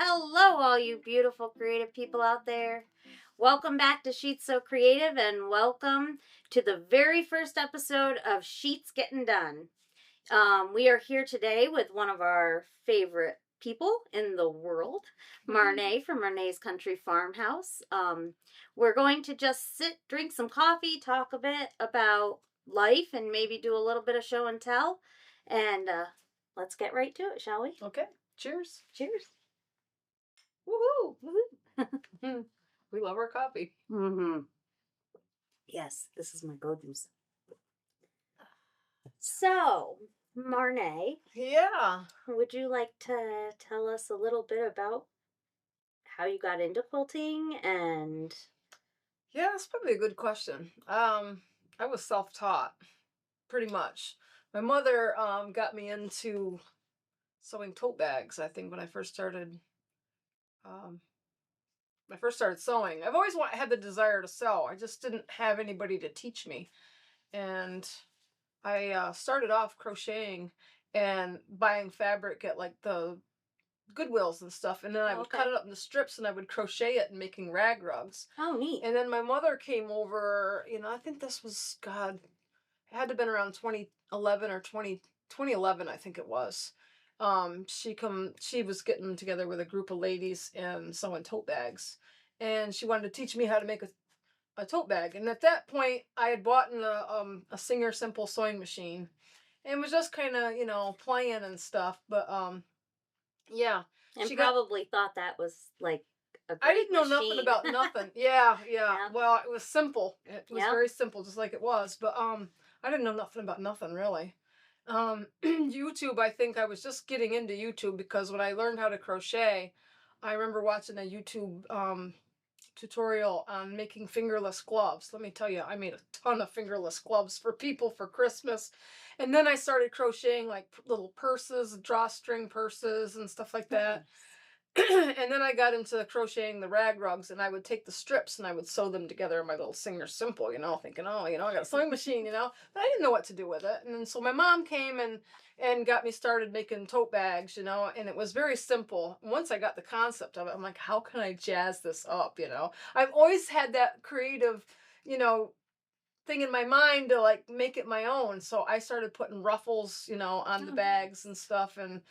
Hello, all you beautiful creative people out there. Welcome back to Sheets So Creative, and welcome to the very first episode of Sheets Getting Done. We are here today with one of our favorite people in the world, Marnae from Marnae's Country Farmhouse. We're going to just sit, drink some coffee, talk a bit about life, and maybe do a little bit of show and tell. And let's get right to it, shall we? Okay. Cheers. Cheers. Woohoo! We love our coffee. Mm-hmm. Yes, this is my go-tos. So, Marnae, Yeah. would you like to tell us a little bit about how you got into quilting and... Yeah, that's probably a good question. I was self-taught, pretty much. My mother got me into sewing tote bags, I think, when I first started sewing. I've always had the desire to sew. I just didn't have anybody to teach me. And I started off crocheting and buying fabric at like the Goodwills and stuff, and then I would cut it up into strips and I would crochet it and making rag rugs. Oh, neat. And then my mother came over, I think this was, God, it had to have been around 2011 or 2011, I think it was. She was getting together with a group of ladies and sewing tote bags, and she wanted to teach me how to make a tote bag. And at that point I had bought a Singer Simple sewing machine and was just kind of, playing and stuff, but yeah. And probably thought that was like a great I didn't know machine. nothing about nothing. Yeah. Yeah. Well, it was simple. It was very simple, just like it was. But I didn't know nothing about nothing really. YouTube, I think I was just getting into YouTube because when I learned how to crochet, I remember watching a YouTube tutorial on making fingerless gloves. Let me tell you, I made a ton of fingerless gloves for people for Christmas. And then I started crocheting like little purses, drawstring purses and stuff like that. And then I got into crocheting the rag rugs, and I would take the strips and I would sew them together in my little Singer Simple, thinking, oh, I got a sewing machine, but I didn't know what to do with it. And then so my mom came and got me started making tote bags, and it was very simple. Once I got the concept of it, I'm like, how can I jazz this up, I've always had that creative, thing in my mind to like make it my own. So I started putting ruffles, on the bags and stuff, and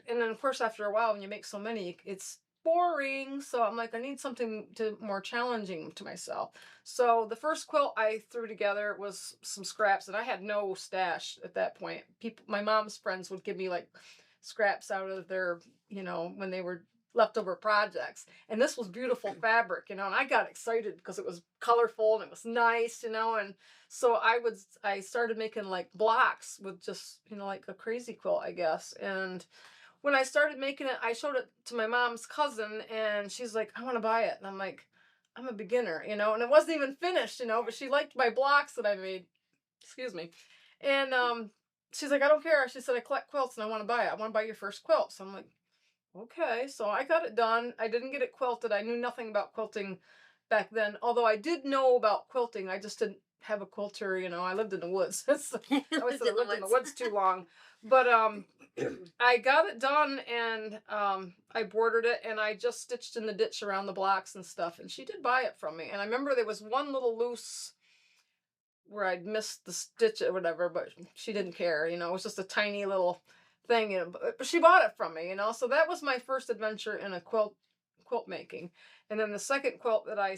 then of course after a while when you make so many, it's boring. So I'm like, I need something more challenging to myself. So the first quilt I threw together was some scraps, and I had no stash at that point. My mom's friends would give me like scraps out of their, when they were leftover projects, and this was beautiful fabric, and I got excited because it was colorful and it was nice, and so I started making like blocks with just, like a crazy quilt, I guess. And when I started making it, I showed it to my mom's cousin, and she's like, I want to buy it. And I'm like, I'm a beginner, and it wasn't even finished, but she liked my blocks that I made. Excuse me. And she's like, I don't care. She said, I collect quilts and I want to buy it. I want to buy your first quilt. So I'm like, okay. So I got it done. I didn't get it quilted. I knew nothing about quilting back then. Although I did know about quilting, I just didn't have a quilter. I lived in the woods. I always said I lived in the woods too long. But I got it done, and I bordered it, and I just stitched in the ditch around the blocks and stuff. And she did buy it from me. And I remember there was one little loose where I'd missed the stitch or whatever, but she didn't care. It was just a tiny little thing, but she bought it from me, so that was my first adventure in a quilt making. And then the second quilt that I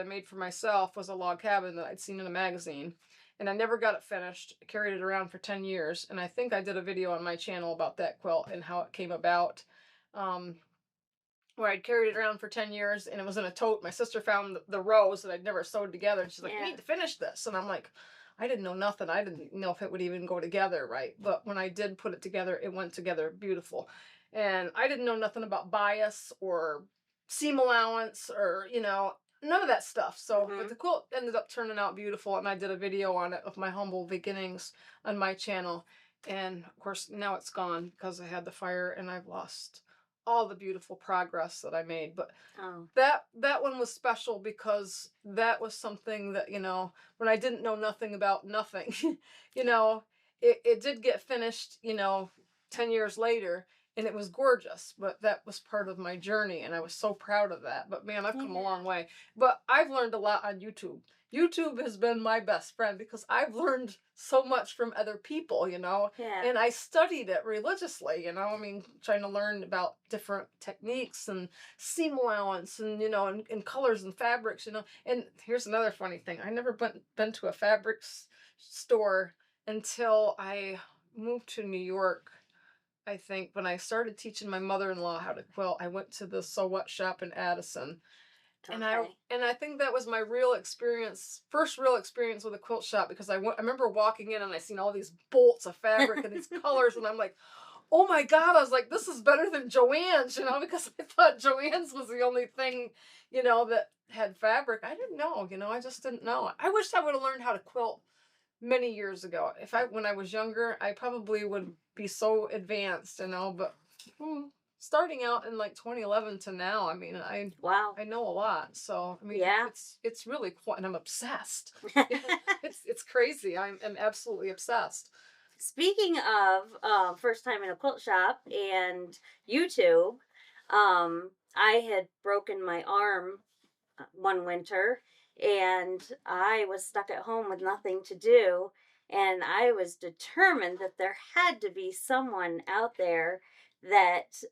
made for myself was a log cabin that I'd seen in a magazine, and I never got it finished. I carried it around for 10 years, and I think I did a video on my channel about that quilt and how it came about, where I'd carried it around for 10 years, and it was in a tote. My sister found the rows that I'd never sewed together, and she's like, you need to finish this. And I'm like, I didn't know nothing. I didn't know if it would even go together right. But when I did put it together, it went together beautiful. And I didn't know nothing about bias or seam allowance or, none of that stuff. So, but the quilt ended up turning out beautiful, and I did a video on it of my humble beginnings on my channel. And of course, now it's gone because I had the fire, and I've lost all the beautiful progress that I made. But that one was special because that was something that, when I didn't know nothing about nothing, it did get finished, 10 years later. and it was gorgeous, but that was part of my journey, and I was so proud of that. But man, I've come a long way. But I've learned a lot on YouTube. YouTube has been my best friend because I've learned so much from other people, you know, and I studied it religiously, you know, I mean, trying to learn about different techniques and seam allowance and, you know, and colors and fabrics, you know. And here's another funny thing. I never been to a fabrics store until I moved to New York. I think when I started teaching my mother-in-law how to quilt, I went to the Sew What shop in Addison. And I think that was my real experience, first real experience with a quilt shop, because I remember walking in and I seen all these bolts of fabric and these colors, and I'm like, oh my God, I was like, this is better than Joann's, you know, because I thought Joann's was the only thing, you know, that had fabric. I didn't know, you know, I just didn't know. I wish I would have learned how to quilt many years ago. When I was younger, I probably would be so advanced, you know, but starting out in like 2011 to now, I mean, I know a lot. So, I mean, it's really quite, and I'm obsessed. It's crazy. I'm absolutely obsessed. Speaking of first time in a quilt shop and YouTube, I had broken my arm one winter, and I was stuck at home with nothing to do, and I was determined that there had to be someone out there that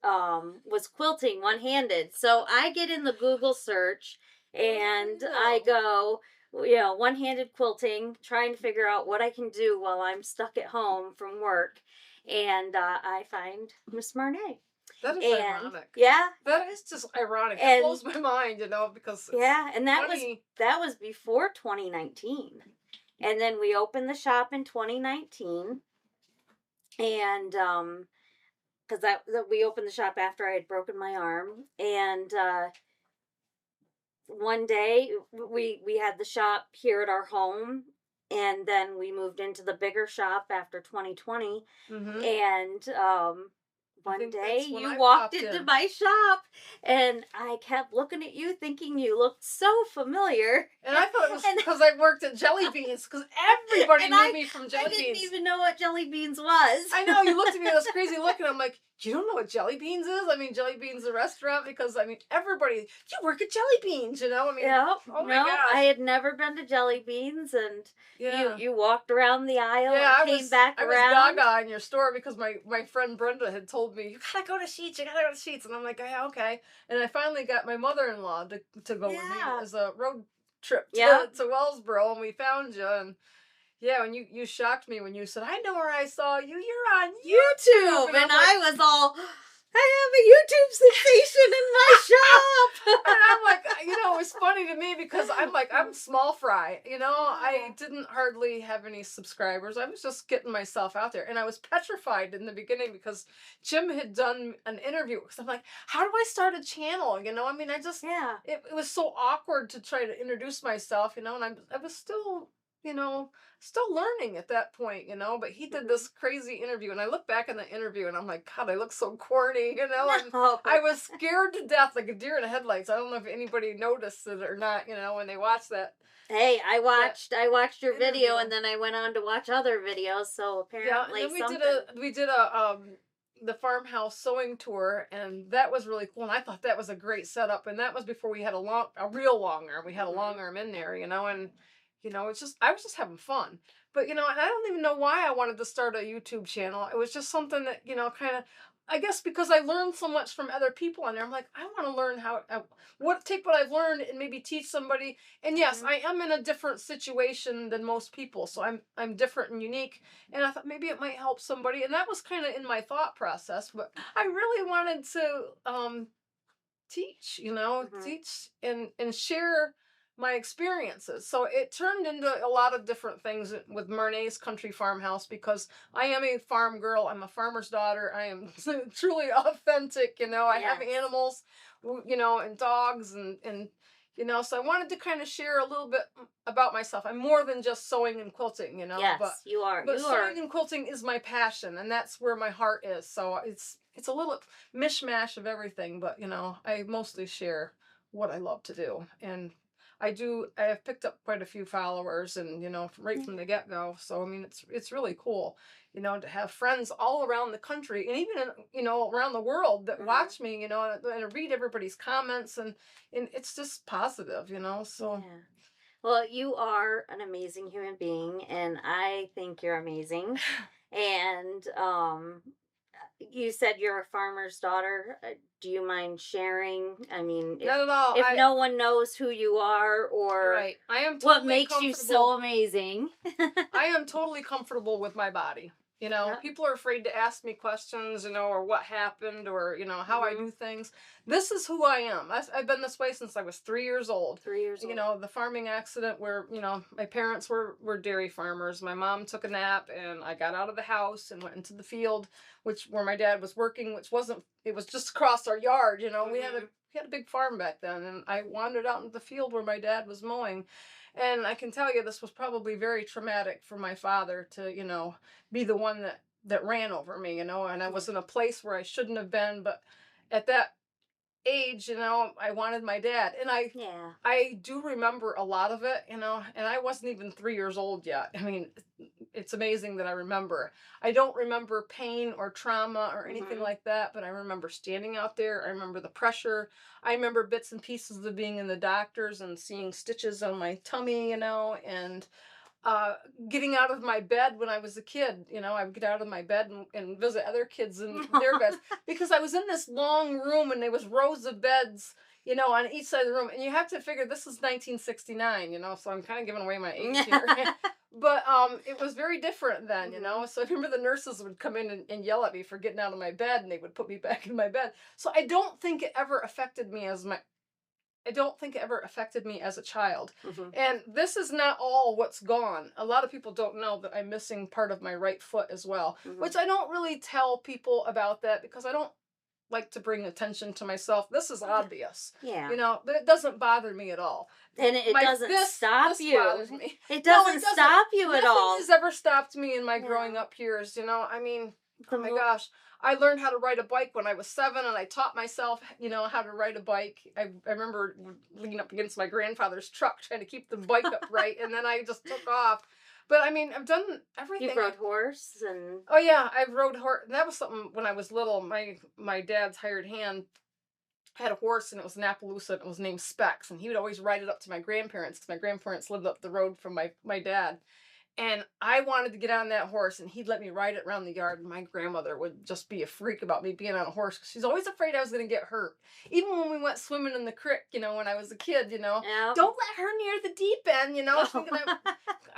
was quilting one-handed. So I get in the Google search and I go, you know, one-handed quilting, trying to figure out what I can do while I'm stuck at home from work, and I find Miss Marnae. That is ironic. Yeah. That is just ironic. It blows my mind, you know, because and that was before 2019. And then we opened the shop in 2019. And because we opened the shop after I had broken my arm, and one day we had the shop here at our home, and then we moved into the bigger shop after 2020. And one day you walked into my shop, and I kept looking at you thinking you looked so familiar. And I thought it was because I worked at Jelly Beans, because everybody knew me from Jelly Beans. I didn't even know what Jelly Beans was. I know, you looked at me with this crazy look, and I'm like, you don't know what Jelly Beans is? I mean, Jelly Beans, the restaurant, because, I mean, everybody, you work at Jelly Beans, you know? I mean, oh my gosh. I had never been to Jelly Beans, and you walked around the aisle and came back around. I was gaga in your store because my friend Brenda had told me, you gotta go to Scheetz, you gotta go to Scheetz. And I'm like, yeah, okay. And I finally got my mother-in-law to go with me as a road trip to Wellsboro, and we found you, and and you shocked me when you said, I know where I saw you. You're on YouTube. And I was all, I have a YouTube sensation in my shop. And I'm like, you know, it was funny to me because I'm like, I'm small fry. You know, I didn't hardly have any subscribers. I was just getting myself out there. And I was petrified in the beginning because Jim had done an interview. Because I'm like, how do I start a channel? You know, I mean, it was so awkward to try to introduce myself, you know, and I was still, you know, still learning at that point, you know, but he did this crazy interview, and I look back in the interview and I'm like, God, I look so corny, you know, and I was scared to death, like a deer in the headlights. I don't know if anybody noticed it or not, you know, when they watched that. Hey, I watched your video, and then I went on to watch other videos, so apparently and then we did the Farmhouse sewing tour, and that was really cool, and I thought that was a great setup, and that was before we had a real long arm. We had a long arm in there, you know, and you know, I was just having fun. But, you know, and I don't even know why I wanted to start a YouTube channel. It was just something that, you know, kind of, I guess because I learned so much from other people on there. I'm like, I want to learn take what I've learned and maybe teach somebody. And yes, I am in a different situation than most people. So I'm different and unique. And I thought maybe it might help somebody. And that was kind of in my thought process. But I really wanted to teach, you know, teach and share my experiences. So it turned into a lot of different things with Marnae's Country Farmhouse, because I am a farm girl. I'm a farmer's daughter. I am truly authentic, you know. I have animals, you know, and dogs and you know, so I wanted to kind of share a little bit about myself. I'm more than just sewing and quilting, you know. Yes, you are. But sewing and quilting is my passion, and that's where my heart is. So it's a little mishmash of everything, but you know, I mostly share what I love to do. And I have picked up quite a few followers, and right from the get-go. So I mean, it's really cool, to have friends all around the country, and even around the world, that watch me, and read everybody's comments, and it's just positive, so. Yeah. Well, you are an amazing human being, and I think you're amazing. And you said you're a farmer's daughter. Do you mind sharing? I mean, Not at all. if no one knows who you are or Right. I am what totally makes you so amazing. I am totally comfortable with my body. Yep. People are afraid to ask me questions, or what happened, or, how I do things. This is who I am. I've been this way since I was 3 years old. 3 years old. The farming accident where, my parents were dairy farmers. My mom took a nap, and I got out of the house and went into the field, where my dad was working, it was just across our yard. We had a big farm back then, and I wandered out into the field where my dad was mowing. And I can tell you, this was probably very traumatic for my father to, be the one that ran over me, and I was in a place where I shouldn't have been. But at that age, I wanted my dad. And I do remember a lot of it, and I wasn't even 3 years old yet. I mean, it's amazing that I remember. I don't remember pain or trauma or anything like that, but I remember standing out there. I remember the pressure. I remember bits and pieces of being in the doctors and seeing stitches on my tummy, and getting out of my bed when I was a kid. I would get out of my bed and visit other kids in their beds, because I was in this long room, and there was rows of beds, on each side of the room. And you have to figure, this is 1969, so I'm kind of giving away my age here. But it was very different then, So I remember the nurses would come in and yell at me for getting out of my bed, and they would put me back in my bed. So I don't think it ever affected me as a child. And this is not all what's gone. A lot of people don't know that I'm missing part of my right foot as well, which I don't really tell people about that, because I don't like to bring attention to myself. This is obvious. Yeah. But it doesn't bother me at all. And it doesn't stop you. Bothers me. It doesn't stop you at all. Nothing has ever stopped me in my growing up years, I mean, oh my gosh. I learned how to ride a bike when I was 7, and I taught myself, how to ride a bike. I remember leaning up against my grandfather's truck trying to keep the bike upright, and then I just took off. But I mean, I've done everything. You rode horse and... Oh yeah, I rode horse. That was something when I was little. My dad's hired hand had a horse, and it was an Appaloosa, and it was named Specs, and he would always ride it up to my grandparents, because my grandparents lived up the road from my dad. And I wanted to get on that horse, and he'd let me ride it around the yard. And my grandmother would just be a freak about me being on a horse, because she's always afraid I was going to get hurt. Even when we went swimming in the creek, when I was a kid, don't let her near the deep end,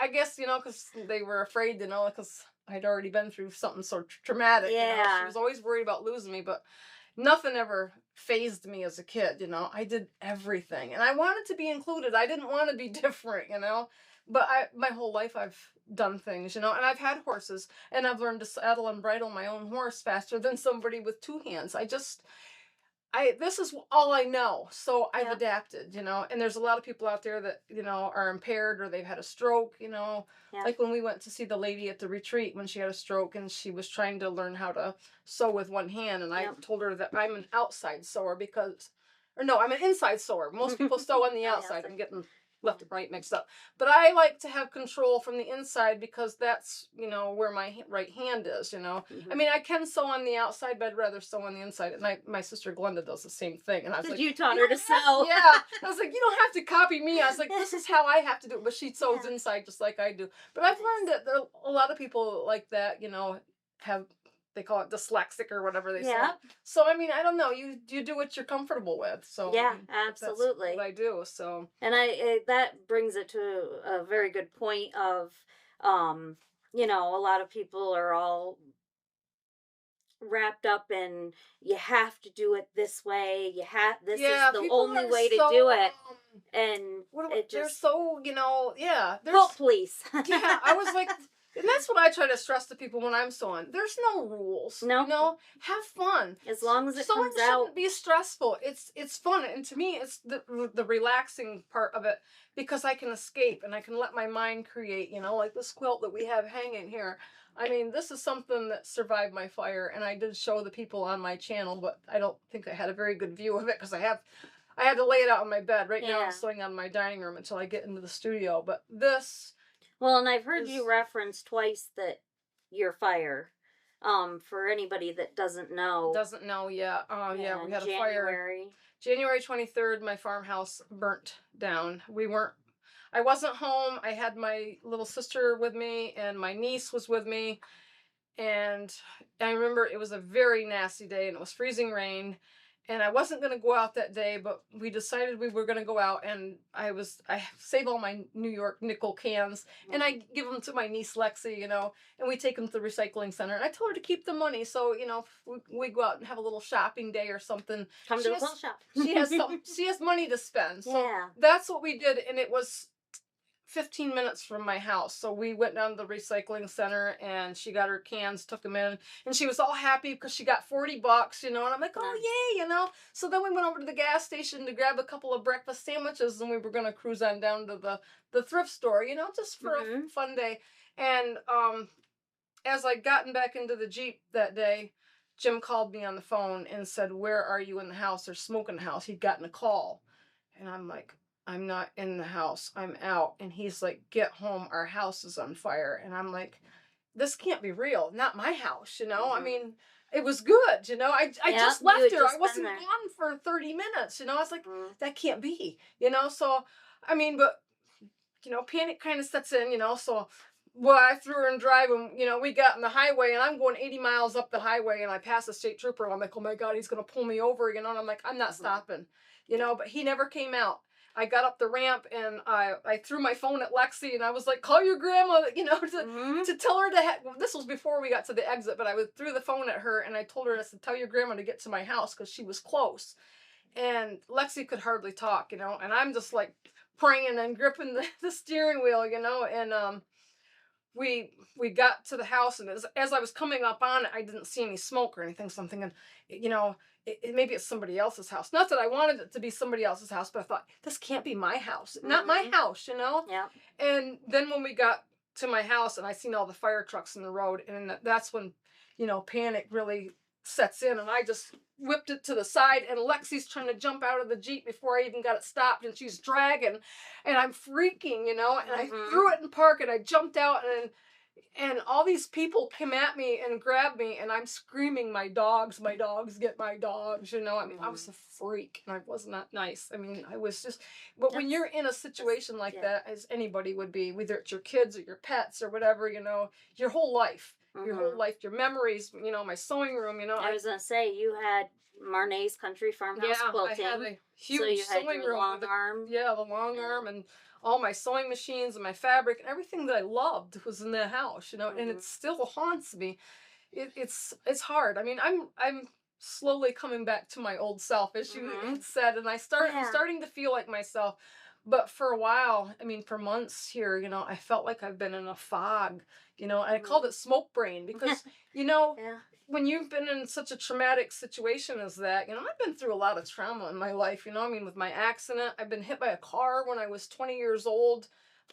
I guess, because they were afraid, because I'd already been through something so traumatic. Yeah. She was always worried about losing me, but nothing ever fazed me as a kid. I did everything, and I wanted to be included. I didn't want to be different, But my whole life I've done things, and I've had horses, and I've learned to saddle and bridle my own horse faster than somebody with 2 hands. This is all I know, so I've adapted, and there's a lot of people out there that, are impaired, or they've had a stroke, like when we went to see the lady at the retreat when she had a stroke, and she was trying to learn how to sew with one hand, and I told her that I'm an outside sewer I'm an inside sewer. Most people sew on the outside. I'm getting left and right mixed up, but I like to have control from the inside, because that's where my right hand is. I mean, I can sew on the outside, but I'd rather sew on the inside. And my sister Glenda does the same thing, and I was like, you taught her to sew. Yeah, I was like, you don't have to copy me. I was like, this is how I have to do it, but she sews inside just like I do. But I've learned that there are a lot of people like that, have, they call it dyslexic or whatever they say. So I mean, I don't know. You do what you're comfortable with. So yeah, absolutely. That's what I do. So and that brings it to a very good point of, a lot of people are all wrapped up in, you have to do it this way. This is the only way to do it. And they're so, cult police. Yeah, I was like. And that's what I try to stress to people when I'm sewing. There's no rules. No. Have fun. As long as it Sewing comes out. shouldn't be stressful. It's fun. And to me, it's the relaxing part of it, because I can escape and I can let my mind create, like this quilt that we have hanging here. I mean, this is something that survived my fire, and I did show the people on my channel, but I don't think I had a very good view of it, because I have I had to lay it out on my bed. Right now Yeah. I'm sewing on my dining room until I get into the studio. But this, Well, and I've heard you reference twice that your fire. For anybody that doesn't know. Yeah. Yeah, we had a January. fire. January 23rd, my farmhouse burnt down. I wasn't home. I had my little sister with me, and my niece was with me. And I remember it was a very nasty day, and it was freezing rain. And I wasn't going to go out that day, but we decided we were going to go out. And I save all my New York nickel cans, and I give them to my niece Lexi, you know, and we take them to the recycling center. And I told her to keep the money, so you know, we go out and have a little shopping day or something. Come to the clothes shop. She has money to spend, so yeah. that's what we did. And it was 15 minutes from my house. So we went down to the recycling center, and she got her cans, took them in, and she was all happy because she got $40, you know, and I'm like, oh, yay, you know. So then we went over to the gas station to grab a couple of breakfast sandwiches, and we were going to cruise on down to the thrift store, you know, just for a fun day. And as I'd gotten back into the Jeep that day, Jim called me on the phone and said, where are you in the house? There's smoke in the house. He'd gotten a call. And I'm like, I'm not in the house. I'm out. And he's like, get home. Our house is on fire. And I'm like, this can't be real. Not my house, you know? I mean, it was good, you know? I just left her. I wasn't gone for 30 minutes, you know? I was like, that can't be, you know? So, I mean, but, you know, panic kind of sets in, you know? So, well, I threw her in drive, and, you know, we got on the highway, and I'm going 80 miles up the highway, and I pass a state trooper, and I'm like, oh my God, he's going to pull me over, you know? And I'm like, I'm not stopping, you know? But he never came out. I got up the ramp, and I threw my phone at Lexi, and I was like, call your grandma, you know, to tell her to, this was before we got to the exit, but I threw the phone at her, and I told her, I said, tell your grandma to get to my house, because she was close. And Lexi could hardly talk, you know, and I'm just like praying and gripping the steering wheel, you know, and we got to the house, and as I was coming up on it, I didn't see any smoke or anything, so I'm thinking, you know, maybe it's somebody else's house. Not that I wanted it to be somebody else's house, but I thought, this can't be my house. Not my house, you know? Yeah. And then when we got to my house, and I seen all the fire trucks in the road, and that's when, you know, panic really sets in, and I just whipped it to the side, and Lexi's trying to jump out of the Jeep before I even got it stopped, and she's dragging, and I'm freaking, you know, and I threw it in park, and I jumped out, and all these people came at me and grabbed me, and I'm screaming, my dogs, get my dogs, you know. I mean, I was a freak, and I was not nice. I mean, I was just, but when you're in a situation like that, as anybody would be, whether it's your kids or your pets or whatever, you know, your whole life, your memories, you know, my sewing room, you know. I was going to say, you had Marnae's Country Farmhouse quilting. I had a huge sewing room. Long arm. Yeah, the long arm, and all my sewing machines and my fabric and everything that I loved was in the house, you know, and it still haunts me. It's hard. I mean, I'm slowly coming back to my old self, as you had said, and I'm starting to feel like myself. But for a while, I mean, for months here, you know, I felt like I've been in a fog, you know, and I called it smoke brain because, you know, when you've been in such a traumatic situation as that, you know, I've been through a lot of trauma in my life, you know, I mean, with my accident, I've been hit by a car when I was 20 years old.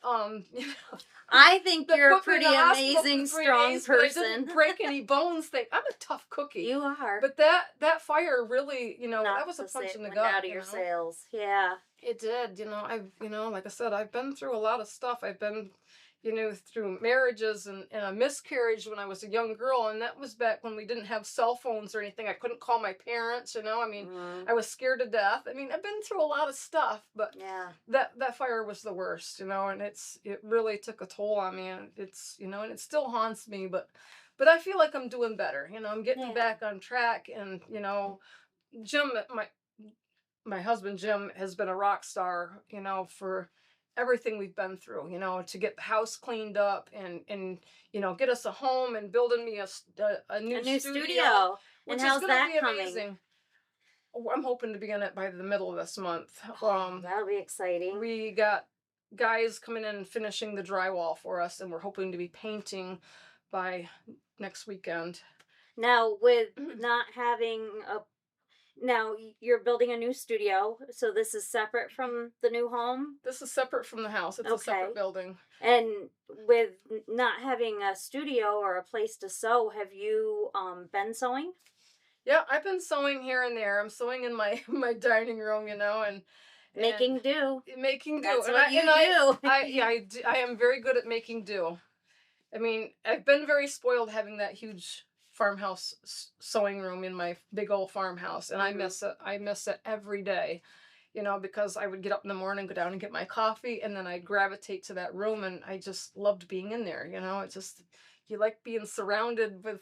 You know, I think you're a pretty amazing, strong person. I didn't break any bones. I'm a tough cookie. You are. But that fire really, you know, that was a punch in the gut. Out of your sails. Yeah. It did. You know, like I said, I've been through a lot of stuff. I've been, you know, through marriages and a miscarriage when I was a young girl. And that was back when we didn't have cell phones or anything. I couldn't call my parents, you know. I mean, I was scared to death. I mean, I've been through a lot of stuff, but that fire was the worst, you know, and it really took a toll on me, and it's, you know, and it still haunts me, but I feel like I'm doing better. You know, I'm getting back on track, and, you know, Jim, my husband Jim has been a rock star, you know, for everything we've been through, you know, to get the house cleaned up and you know, get us a home and building me a new studio. And how's that coming? Amazing. I'm hoping to be in it by the middle of this month. That'll be exciting. We got guys coming in and finishing the drywall for us, and we're hoping to be painting by next weekend. Now, with not having now you're building a new studio, so this is separate from the new home? This is separate from the house. It's a separate building. And with not having a studio or a place to sew, have you been sewing? Yeah, I've been sewing here and there. I'm sewing in my my dining room, Making and do. making do. That's And what you do. I am very good at making do. I mean, I've been very spoiled having that huge farmhouse sewing room in my big old farmhouse, and I miss it. I miss it every day, because I would get up in the morning, go down and get my coffee, and then I'd gravitate to that room, and I just loved being in there. It just you like being surrounded with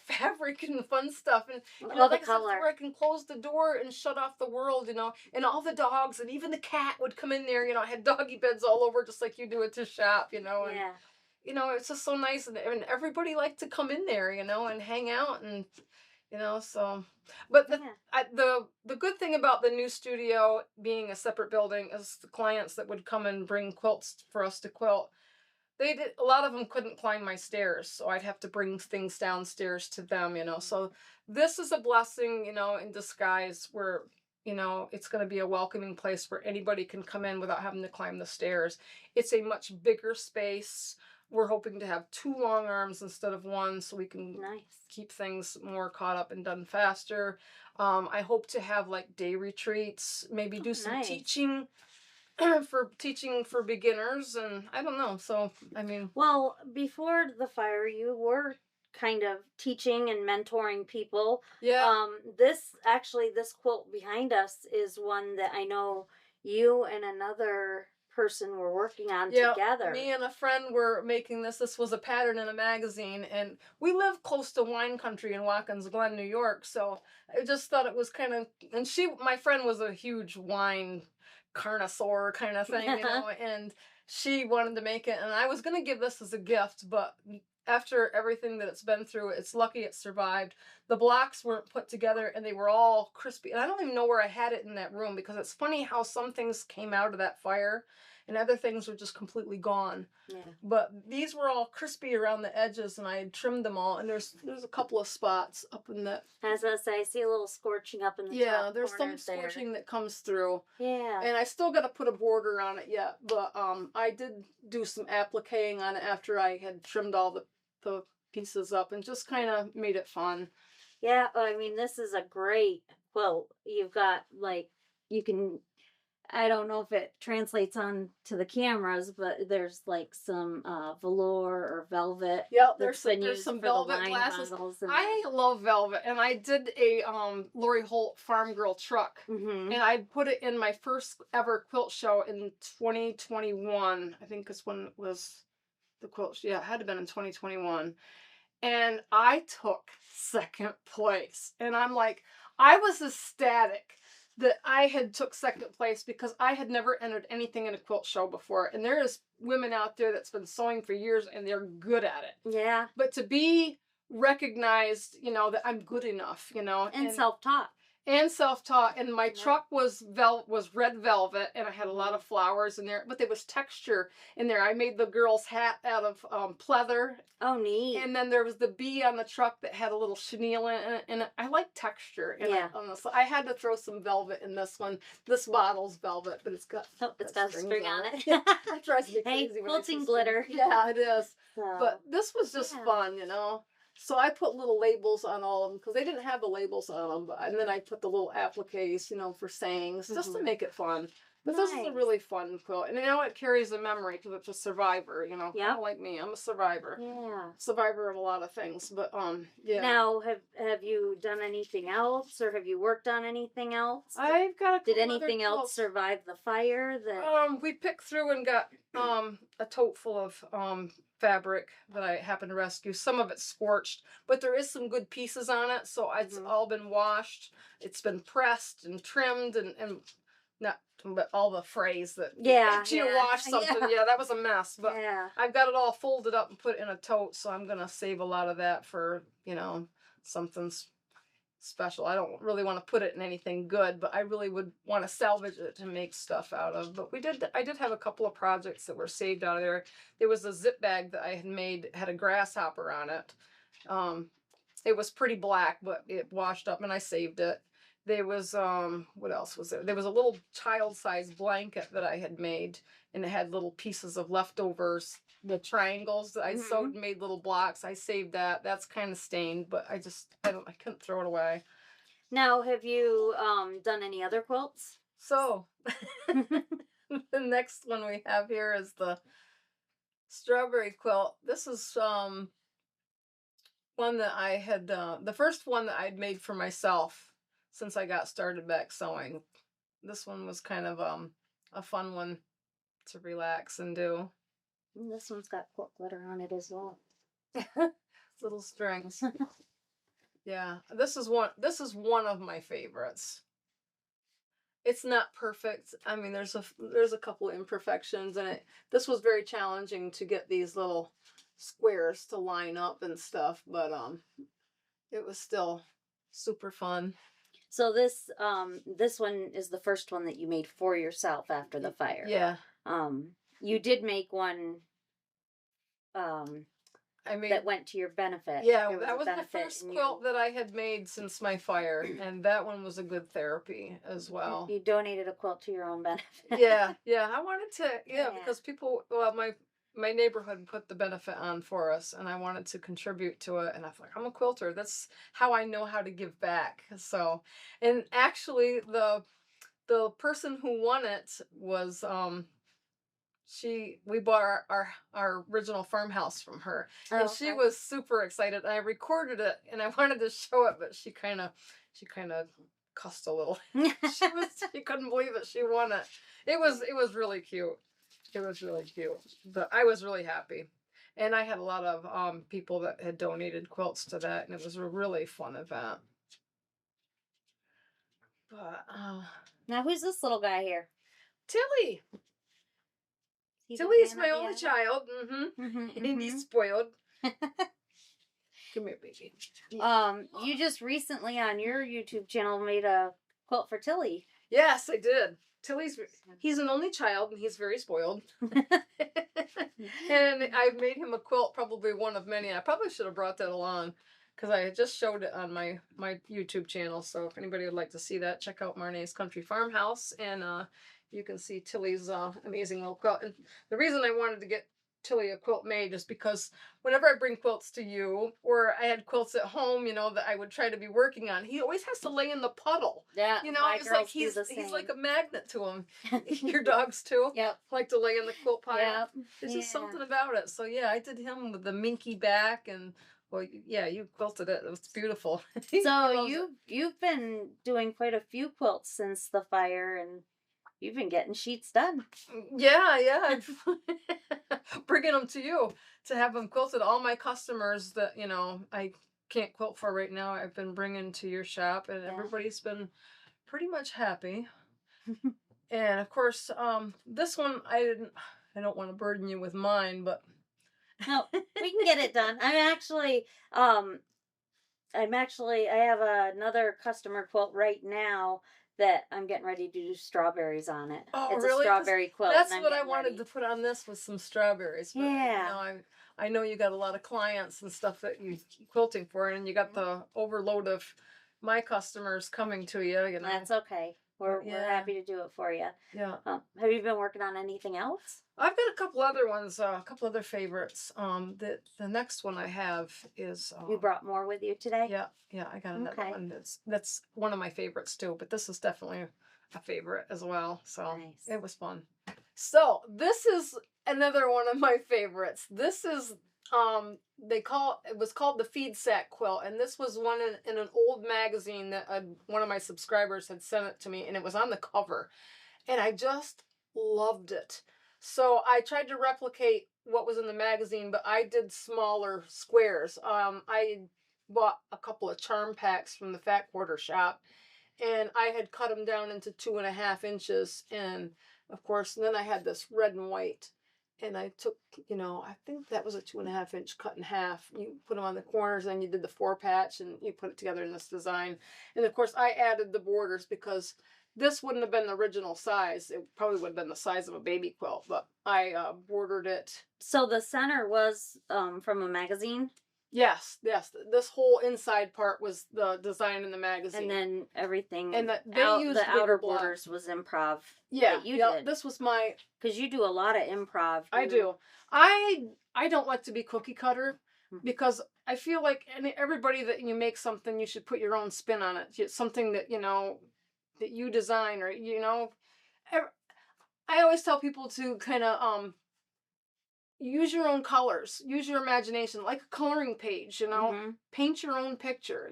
fabric and fun stuff, and All the like I said, color. where I can close the door and shut off the world, and all the dogs and even the cat would come in there. I had doggy beds all over, just like you do at the shop, and Yeah. it's just so nice, and everybody liked to come in there, and hang out, and so. But Yeah. the good thing about the new studio being a separate building is the clients that would come and bring quilts for us to quilt. A lot of them couldn't climb my stairs, so I'd have to bring things downstairs to them. So this is a blessing, in disguise, where it's going to be a welcoming place where anybody can come in without having to climb the stairs. It's a much bigger space. We're hoping to have 2 long arms instead of 1, so we can keep things more caught up and done faster. I hope to have like day retreats, maybe do some teaching for beginners, and I don't know. So, I mean, well, before the fire, you were kind of teaching and mentoring people. yeah. This quilt behind us is one that I know you and another person were working on together. Me and a friend were making this. This was a pattern in a magazine, and we live close to wine country in Watkins Glen, New York. So I just thought it was kind of, and my friend was a huge wine connoisseur kind of thing, and she wanted to make it, and I was going to give this as a gift, but after everything that it's been through, it's lucky it survived. The blocks weren't put together, and they were all crispy, and I don't even know where I had it in that room, because it's funny how some things came out of that fire and other things were just completely gone. Yeah. But these were all crispy around the edges, and I had trimmed them all, and there's a couple of spots up in that. As I say, I see a little scorching up in the top there's some scorching that comes through. Yeah. And I still got to put a border on it yet, but I did do some appliquing on it after I had trimmed all the pieces up and just kind of made it fun. Yeah, I mean, this is a great quilt. You've got you can, I don't know if it translates on to the cameras, but there's like some velour or velvet. Yeah, there's some velvet glasses. I love velvet, and I did a Lori Holt Farm Girl truck, and I put it in my first ever quilt show in 2021. I think is when it was the quilt. Yeah, it had to have been in 2021. And I took 2nd place. And I'm like, I was ecstatic that I had took 2nd place, because I had never entered anything in a quilt show before. And there's women out there that's been sewing for years, and they're good at it. Yeah. But to be recognized, that I'm good enough, and self-taught. And self-taught, and my truck was red velvet, and I had a lot of flowers in there, but there was texture in there. I made the girl's hat out of pleather. Oh, neat. And then there was the bee on the truck that had a little chenille in it, and I like texture. And I had to throw some velvet in this one. This bottle's velvet, but it's got a string on it. It drives me crazy. Hey, quilting glitter. Yeah, it is. So, but this was just fun, So I put little labels on all of them, because they didn't have the labels on them. And then I put the little appliques, for sayings, just to make it fun. But this is a really fun quilt. And it carries a memory, because it's a survivor, kind of like me. I'm a survivor. Yeah. Survivor of a lot of things. But, yeah. Now, have you done anything else, or have you worked on anything else? I've got Did anything else survive the fire? We picked through and got a tote full of fabric that I happened to rescue. Some of it's scorched, but there is some good pieces on it, so it's all been washed. It's been pressed and trimmed, and not, but all the frays that you wash something. Yeah, that was a mess. But I've got it all folded up and put in a tote, so I'm gonna save a lot of that for something special. I don't really want to put it in anything good, but I really would want to salvage it to make stuff out of. But I did have a couple of projects that were saved out of there. There was a zip bag that I had made, had a grasshopper on it. It was pretty black, but it washed up, and I saved it. There was what else was there? There was a little child-sized blanket that I had made, and it had little pieces of leftovers the triangles that I sewed and made little blocks. I saved that. That's kind of stained, but I couldn't throw it away. Now, have you done any other quilts? So, the next one we have here is the strawberry quilt. This is one that I had, the first one that I'd made for myself since I got started back sewing. This one was kind of a fun one to relax and do. And this one's got quilt glitter on it as well. Little strings. Yeah, this is one of my favorites. It's not perfect. I mean, there's a couple of imperfections in it. This was very challenging to get these little squares to line up and stuff, but it was still super fun. So this one is the first one that you made for yourself after the fire. Yeah. You did make one that went to your benefit. Yeah, that was the first quilt that I had made since my fire, and that one was a good therapy as well. You donated a quilt to your own benefit. Yeah, I wanted to, because people, well, my neighborhood put the benefit on for us, and I wanted to contribute to it, and I was like, I'm a quilter. That's how I know how to give back. So, and actually, the person who won it was we bought our original farmhouse from her, and she was super excited. I recorded it and I wanted to show it, but she kind of cussed a little. she couldn't believe it. She won it. It was really cute. It was really cute. But I was really happy, and I had a lot of people that had donated quilts to that, and it was a really fun event. But now who's this little guy here? Tilly. Tilly's my only child. And he's spoiled. Come here, baby. You just recently on your YouTube channel made a quilt for Tilly. Yes, I did. He's an only child and he's very spoiled. And I've made him a quilt, probably one of many. I probably should have brought that along because I just showed it on my YouTube channel. So if anybody would like to see that, check out Marnae's Country Farmhouse, and you can see Tilly's amazing little quilt. And the reason I wanted to get Tilly a quilt made is because whenever I bring quilts to you, or I had quilts at home, that I would try to be working on, he always has to lay in the puddle. Yeah, it's like he's like a magnet to him. Your dogs too. Yep. Like to lay in the quilt pile. Yep. There's just something about it. So yeah, I did him with the minky back, and well, yeah, you quilted it. It was beautiful. So you've been doing quite a few quilts since the fire, and you've been getting sheets done. Yeah. Bringing them to you to have them quilted. All my customers that, I can't quilt for right now, I've been bringing to your shop, and everybody's been pretty much happy. And of course, this one, I don't want to burden you with mine, but no, we can get it done. I have another customer quilt right now that I'm getting ready to do strawberries on it. Oh, it's really? a strawberry quilt. That's what I wanted to put on this, was some strawberries. But, yeah. I know you got a lot of clients and stuff that you quilting for, and you got the overload of my customers coming to you. That's okay. We're happy to do it for you. Yeah. Have you been working on anything else? I've got a couple other ones, a couple other favorites. The next one I have is. You brought more with you today? Yeah, I got another one. That's one of my favorites too, but this is definitely a favorite as well. So nice. It was fun. So this is another one of my favorites. This is it was called the Feed Sack Quilt, and this was one in an old magazine that one of my subscribers had sent it to me, and it was on the cover, and I just loved it. So I tried to replicate what was in the magazine, but I did smaller squares. I bought a couple of charm packs from the Fat Quarter shop, and I had cut them down into 2.5 inches, and of course, then I had this red and white. And I took, I think that was a 2.5 inch cut in half. You put them on the corners, and you did the 4-patch, and you put it together in this design. And of course, I added the borders because this wouldn't have been the original size. It probably would have been the size of a baby quilt, but I bordered it. So the center was from a magazine? Yes, yes. This whole inside part was the design in the magazine. And then everything, and they used the outer block. borders was improv. Yeah, that you yeah. did. This was my. Because you do a lot of improv. I do. I don't like to be cookie cutter because I feel like everybody that you make something, you should put your own spin on it. It's something that that you design, or I always tell people to kind of use your own colors, use your imagination, like a coloring page, paint your own picture,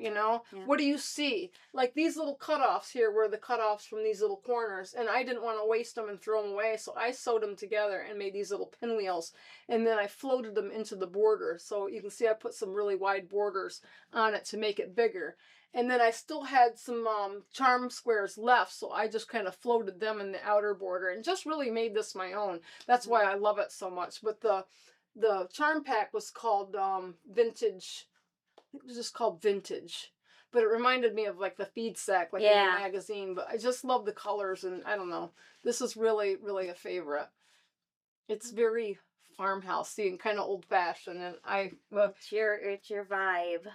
What do you see? Like these little cutoffs here were the cutoffs from these little corners, and I didn't want to waste them and throw them away, so I sewed them together and made these little pinwheels, and then I floated them into the border. So you can see I put some really wide borders on it to make it bigger. And then I still had some charm squares left, so I just kind of floated them in the outer border and just really made this my own. That's why I love it so much. But the charm pack was called Vintage. It was just called Vintage. But it reminded me of like the feed sack, like in the magazine. But I just love the colors, and I don't know. This is really, really a favorite. It's very farmhousey and kind of old fashioned, and it's your vibe.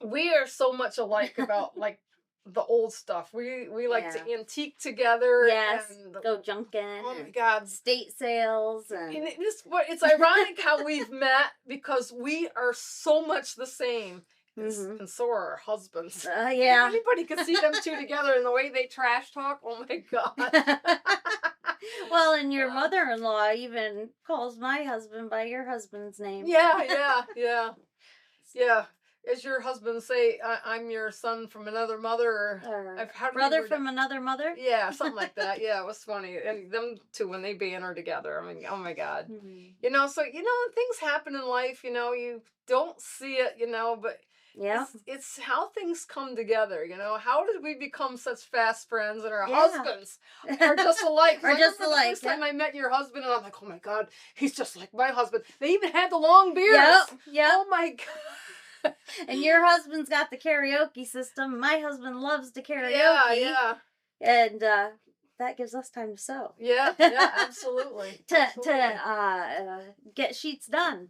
We are so much alike about like the old stuff. We like to antique together. Yes, and go junking. Oh my God, state sales and it's ironic how we've met because we are so much the same. And so are our husbands. Yeah. If anybody could see them two together and the way they trash talk, oh my God. Well, and your mother-in-law even calls my husband by your husband's name. Yeah. As your husband say, I'm your son from another mother, or brother from another mother? Yeah, something like that. Yeah, it was funny. And them two, when they banter together, I mean, oh my God. So, things happen in life, you don't see it, but it's how things come together, How did we become such fast friends, and our husbands are just alike? The first time I met your husband, and I'm like, oh my God, he's just like my husband. They even had the long beards. Yep. Oh my God. And your husband's got the karaoke system. My husband loves to karaoke. Yeah. And that gives us time to sew. Yeah, absolutely. to get sheets done.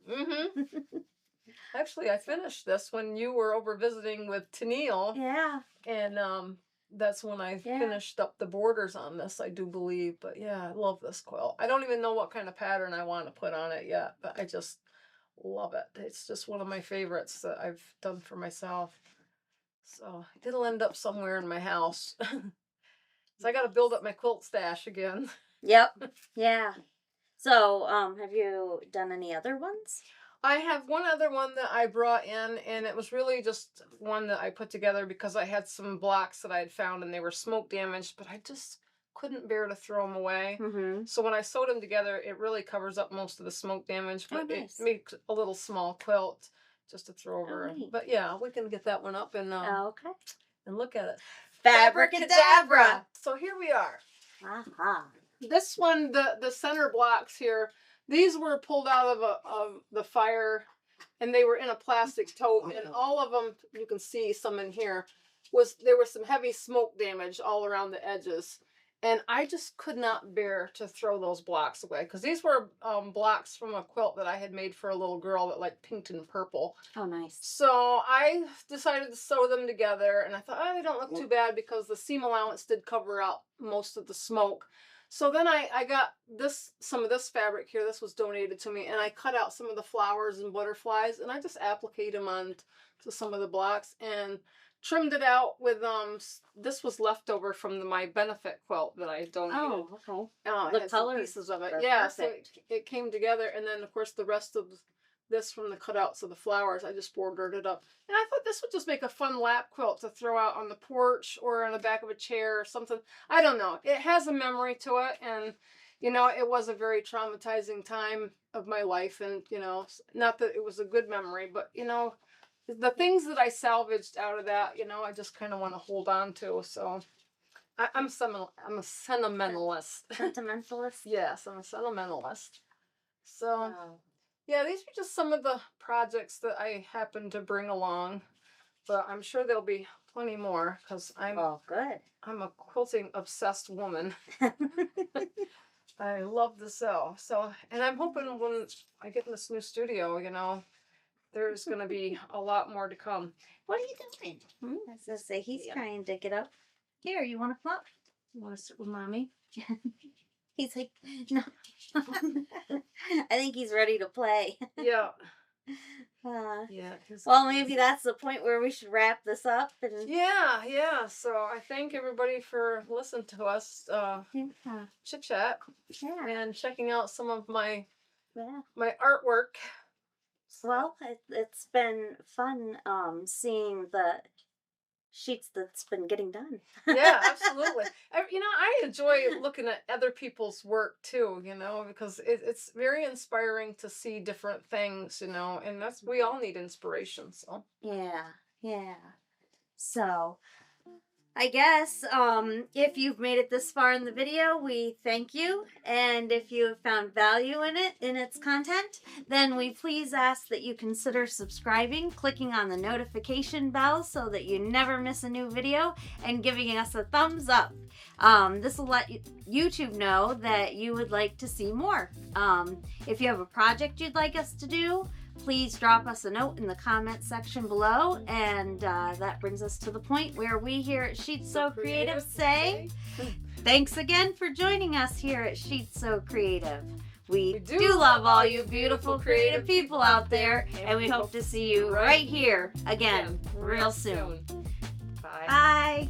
Actually, I finished this when you were over visiting with Tennille. Yeah. And that's when I finished up the borders on this, I do believe. But yeah, I love this quilt. I don't even know what kind of pattern I want to put on it yet, but I just love it. It's just one of my favorites that I've done for myself. So it'll end up somewhere in my house. So I got to build up my quilt stash again. Yep. Yeah. So, have you done any other ones? I have one other one that I brought in, and it was really just one that I put together because I had some blocks that I had found, and they were smoke damaged, but I just couldn't bear to throw them away. So when I sewed them together, it really covers up most of the smoke damage, but it makes a little small quilt just to throw over. But yeah, we can get that one up and and look at it. Fabricadabra. So here we are. This one, the center blocks here, these were pulled out of the fire, and they were in a plastic tote, and all of them, you can see some in here, there was some heavy smoke damage all around the edges. And I just could not bear to throw those blocks away, because these were blocks from a quilt that I had made for a little girl that liked pink and purple. Oh, nice. So I decided to sew them together, and I thought, they don't look too bad because the seam allowance did cover out most of the smoke. So then I got some of this fabric here. This was donated to me, and I cut out some of the flowers and butterflies, and I just appliqued them on to some of the blocks and trimmed it out with this was leftover from my benefit quilt that I donated. Oh, okay. The colors, pieces of it. Yeah, perfect. So it came together, and then of course the rest of this from the cutouts of the flowers, I just bordered it up. And I thought this would just make a fun lap quilt to throw out on the porch or on the back of a chair or something. I don't know. It has a memory to it, and it was a very traumatizing time of my life, and not that it was a good memory, but the things that I salvaged out of that, I just kind of want to hold on to. So I'm a sentimentalist. Sentimentalist? Yes, I'm a sentimentalist. So, yeah, these are just some of the projects that I happen to bring along. But I'm sure there'll be plenty more, because I'm a quilting obsessed woman. I love to sew. So, and I'm hoping when I get in this new studio, there's going to be a lot more to come. What are you doing? I was going to say, he's trying to get up. Here, you want to come up? You want to sit with Mommy? He's like, no. I think he's ready to play. Yeah. Yeah. Well, maybe that's the point where we should wrap this up. And yeah. So I thank everybody for listening to us chit chat and checking out some of my artwork. Well, it's been fun seeing the sheets that's been getting done. Yeah, absolutely. You know, I enjoy looking at other people's work too, you know, because it's very inspiring to see different things, you know, and we all need inspiration. So yeah. So I guess if you've made it this far in the video, we thank you. And if you have found value in its content, then we please ask that you consider subscribing, clicking on the notification bell so that you never miss a new video, and giving us a thumbs up. This will let YouTube know that you would like to see more. If you have a project you'd like us to do, please drop us a note in the comment section below, and that brings us to the point where we here at Sheetz So Creative say, thanks again for joining us here at Sheetz So Creative. We do love all you beautiful creative people out there, and we hope to see you right here again real soon. Bye. Bye.